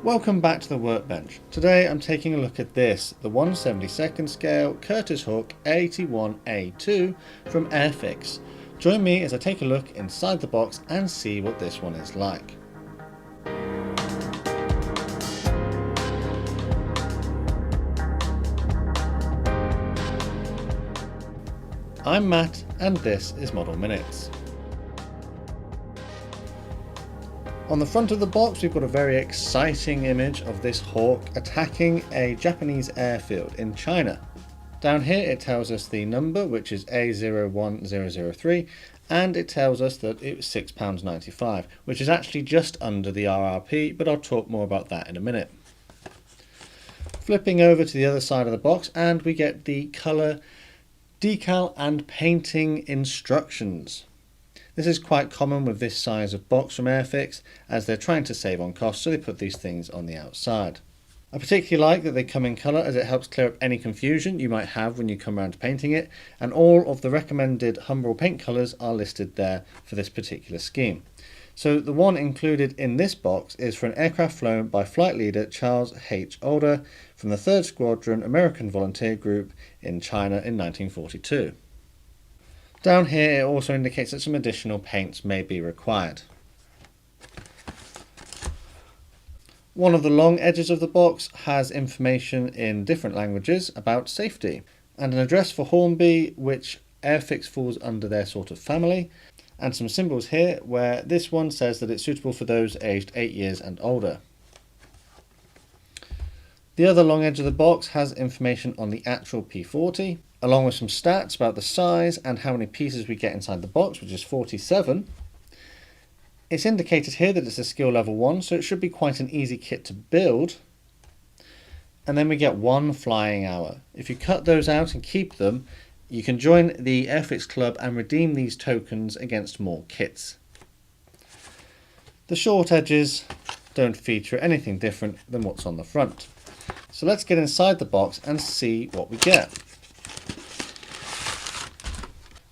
Welcome back to the workbench. Today I'm taking a look at this, the 1/72nd scale Curtis Hook 81A2 from Airfix. Join me as I take a look inside the box and see what this one is like. I'm Matt and this is Model Minutes. On the front of the box we've got a very exciting image of this hawk attacking a Japanese airfield in China. Down here it tells us the number, which is A01003, and it tells us that it was £6.95, which is actually just under the RRP, but I'll talk more about that in a minute. Flipping over to the other side of the box and we get the colour, decal and painting instructions. This is quite common with this size of box from Airfix, as they're trying to save on cost, so they put these things on the outside. I particularly like that they come in colour, as it helps clear up any confusion you might have when you come around to painting it, and all of the recommended Humbrol paint colours are listed there for this particular scheme. So the one included in this box is for an aircraft flown by flight leader Charles H. Older from the 3rd Squadron American Volunteer Group in China in 1942. Down here it also indicates that some additional paints may be required. One of the long edges of the box has information in different languages about safety, and an address for Hornby, which Airfix falls under their sort of family, and some symbols here where this one says that it's suitable for those aged 8 years and older. The other long edge of the box has information on the actual P40, along with some stats about the size and how many pieces we get inside the box, which is 47. It's indicated here that it's a skill level 1, so it should be quite an easy kit to build. And then we get 1 flying hour. If you cut those out and keep them, you can join the Airfix Club and redeem these tokens against more kits. The short edges don't feature anything different than what's on the front. So let's get inside the box and see what we get.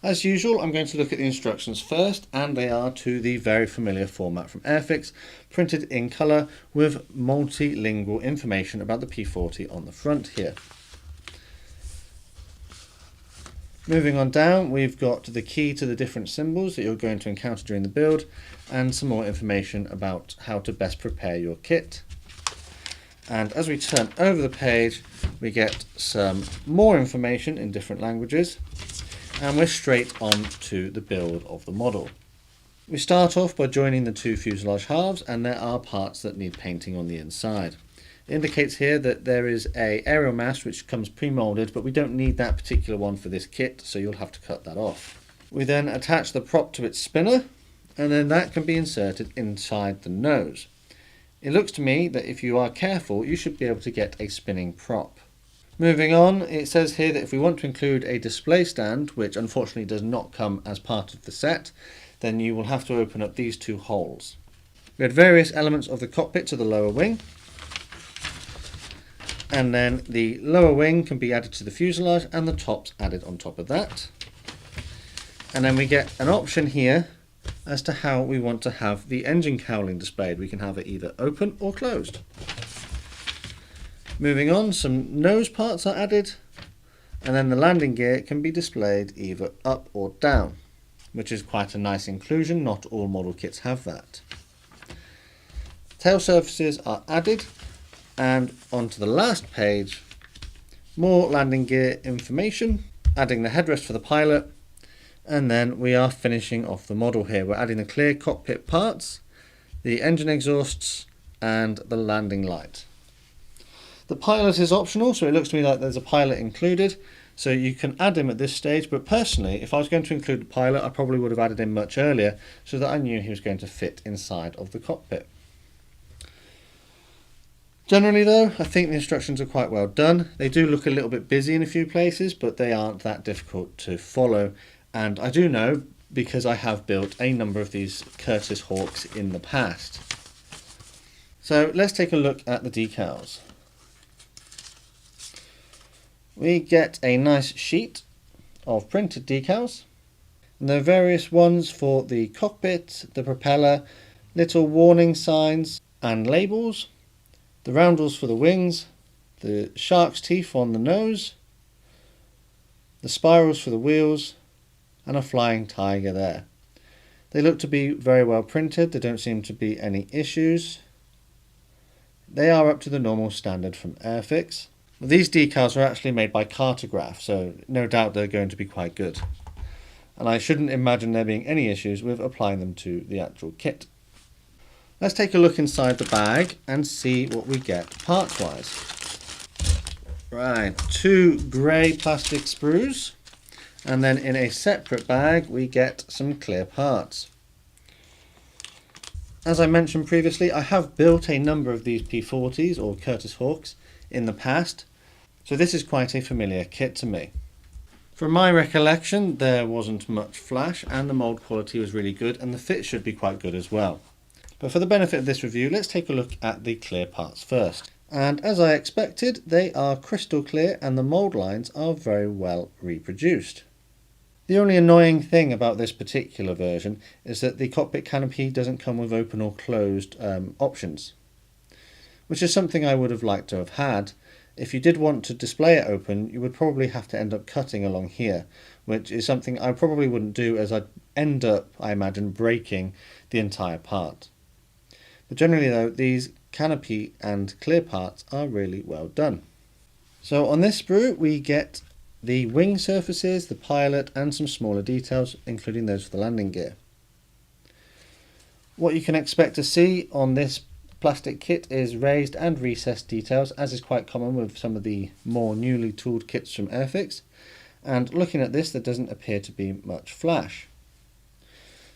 As usual, I'm going to look at the instructions first, and they are to the very familiar format from Airfix, printed in colour with multilingual information about the P40 on the front here. Moving on down, we've got the key to the different symbols that you're going to encounter during the build, and some more information about how to best prepare your kit. And as we turn over the page, we get some more information in different languages, and we're straight on to the build of the model. We start off by joining the 2 fuselage halves, and there are parts that need painting on the inside. It indicates here that there is an aerial mast which comes pre-moulded, but we don't need that particular one for this kit, so you'll have to cut that off. We then attach the prop to its spinner, and then that can be inserted inside the nose. It looks to me that if you are careful, you should be able to get a spinning prop. Moving on, it says here that if we want to include a display stand, which unfortunately does not come as part of the set, then you will have to open up these 2 holes. We had various elements of the cockpit to the lower wing, and then the lower wing can be added to the fuselage and the tops added on top of that. And then we get an option here as to how we want to have the engine cowling displayed. We can have it either open or closed. Moving on, some nose parts are added, and then the landing gear can be displayed either up or down, which is quite a nice inclusion. Not all model kits have that. Tail surfaces are added, and onto the last page, more landing gear information, adding the headrest for the pilot, and then we are finishing off the model here. We're adding the clear cockpit parts, the engine exhausts, and the landing light. The pilot is optional, so it looks to me like there's a pilot included, so you can add him at this stage, but personally, if I was going to include the pilot, I probably would have added him much earlier, so that I knew he was going to fit inside of the cockpit. Generally though, I think the instructions are quite well done. They do look a little bit busy in a few places, but they aren't that difficult to follow. And I do know, because I have built a number of these Curtis Hawks in the past. So let's take a look at the decals. We get a nice sheet of printed decals. And there are various ones for the cockpit, the propeller, little warning signs and labels. the roundels for the wings, the shark's teeth on the nose, the spirals for the wheels, and a flying tiger there. They look to be very well printed, there don't seem to be any issues. They are up to the normal standard from Airfix. These decals are actually made by Cartograph, so no doubt they're going to be quite good. And I shouldn't imagine there being any issues with applying them to the actual kit. Let's take a look inside the bag and see what we get parts-wise. Right, 2 grey plastic sprues, and then in a separate bag we get some clear parts. As I mentioned previously, I have built a number of these P40s or Curtis Hawks in the past, so this is quite a familiar kit to me. From my recollection, there wasn't much flash and the mould quality was really good, and the fit should be quite good as well. But for the benefit of this review, let's take a look at the clear parts first. And as I expected, they are crystal clear and the mould lines are very well reproduced. The only annoying thing about this particular version is that the cockpit canopy doesn't come with open or closed options, which is something I would have liked to have had. If you did want to display it open, you would probably have to end up cutting along here, which is something I probably wouldn't do, as I'd end up, I imagine, breaking the entire part. But generally though, these canopy and clear parts are really well done. So on this sprue we get the wing surfaces, the pilot, and some smaller details, including those for the landing gear. What you can expect to see on this plastic kit is raised and recessed details, as is quite common with some of the more newly tooled kits from Airfix. And looking at this, there doesn't appear to be much flash.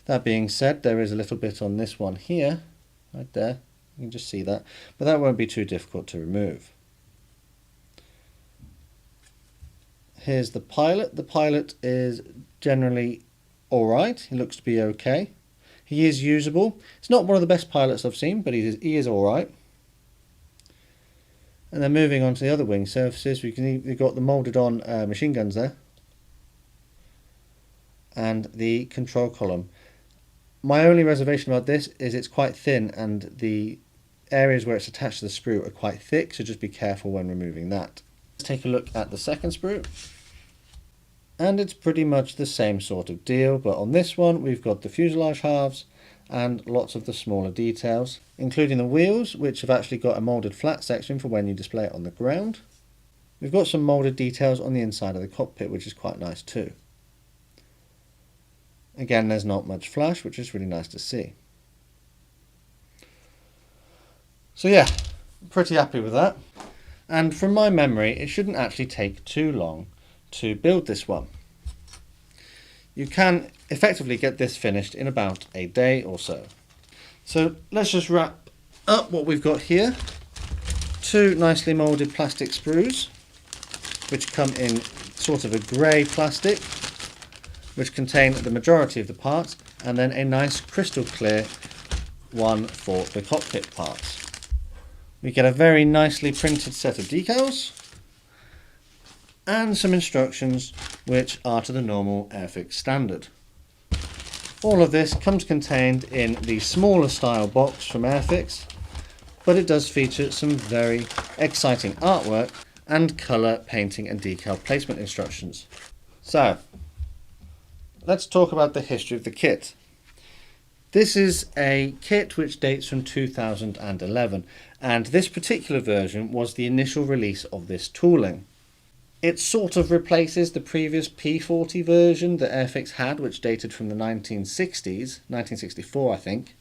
That being said, there is a little bit on this one here, right there. You can just see that, but that won't be too difficult to remove. Here's the pilot. The pilot is generally alright, he looks to be okay. He is usable. It's not one of the best pilots I've seen, but he is alright. And then moving on to the other wing surfaces, we've got the moulded on machine guns there. And the control column. My only reservation about this is it's quite thin and the areas where it's attached to the sprue are quite thick, so just be careful when removing that. Let's take a look at the second sprue. And it's pretty much the same sort of deal, but on this one we've got the fuselage halves and lots of the smaller details, including the wheels, which have actually got a moulded flat section for when you display it on the ground. We've got some moulded details on the inside of the cockpit, which is quite nice too. Again, there's not much flash, which is really nice to see. So yeah, pretty happy with that. And from my memory, it shouldn't actually take too long to build this one. You can effectively get this finished in about a day or so. So let's just wrap up what we've got here. 2 nicely moulded plastic sprues, which come in sort of a grey plastic, which contain the majority of the parts, and then a nice crystal clear one for the cockpit parts. We get a very nicely printed set of decals and some instructions which are to the normal Airfix standard. All of this comes contained in the smaller style box from Airfix, but it does feature some very exciting artwork and colour painting and decal placement instructions. So let's talk about the history of the kit. This is a kit which dates from 2011, and this particular version was the initial release of this tooling. It sort of replaces the previous P40 version that Airfix had, which dated from the 1960s, 1964 I think.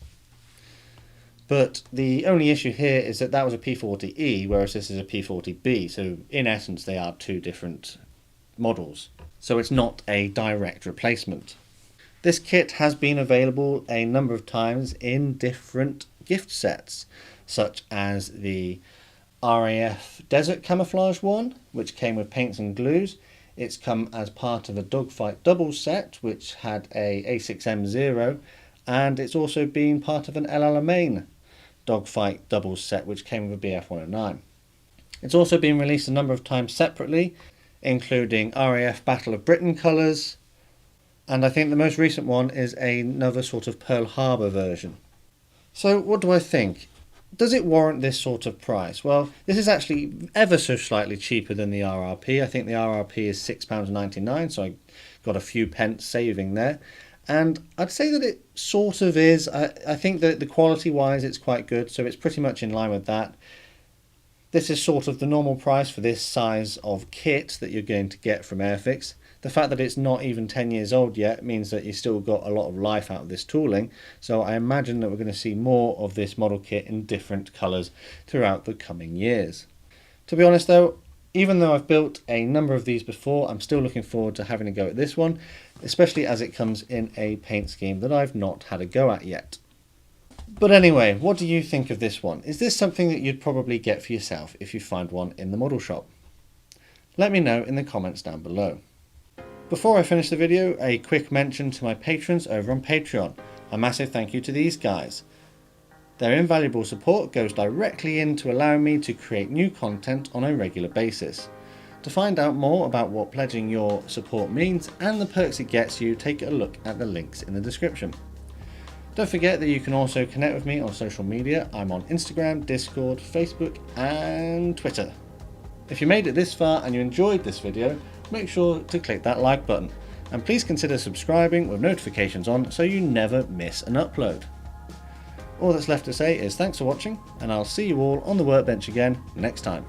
But the only issue here is that that was a P40E, whereas this is a P40B, so in essence they are 2 different models. So it's not a direct replacement. This kit has been available a number of times in different gift sets, such as the RAF Desert Camouflage one, which came with paints and glues. It's come as part of a Dogfight double set, which had a A6M0, and it's also been part of an El Alamein Dogfight double set, which came with a BF109. It's also been released a number of times separately, including RAF Battle of Britain colours, and I think the most recent one is another sort of Pearl Harbor version. So what do I think? does it warrant this sort of price? Well, this is actually ever so slightly cheaper than the RRP. I think the RRP is £6.99, so I got a few pence saving there. And I'd say that it sort of is. I think that the quality-wise it's quite good, so it's pretty much in line with that. This is sort of the normal price for this size of kit that you're going to get from Airfix. The fact that it's not even 10 years old yet means that you still got a lot of life out of this tooling, so I imagine that we're going to see more of this model kit in different colours throughout the coming years. To be honest though, even though I've built a number of these before, I'm still looking forward to having a go at this one, especially as it comes in a paint scheme that I've not had a go at yet. But anyway, what do you think of this one? Is this something that you'd probably get for yourself if you find one in the model shop? Let me know in the comments down below. Before I finish the video, a quick mention to my patrons over on Patreon. A massive thank you to these guys. Their invaluable support goes directly into allowing me to create new content on a regular basis. To find out more about what pledging your support means and the perks it gets you, take a look at the links in the description. Don't forget that you can also connect with me on social media. I'm on Instagram, Discord, Facebook and Twitter. If you made it this far and you enjoyed this video, make sure to click that like button. And please consider subscribing with notifications on so you never miss an upload. All that's left to say is thanks for watching, and I'll see you all on the workbench again next time.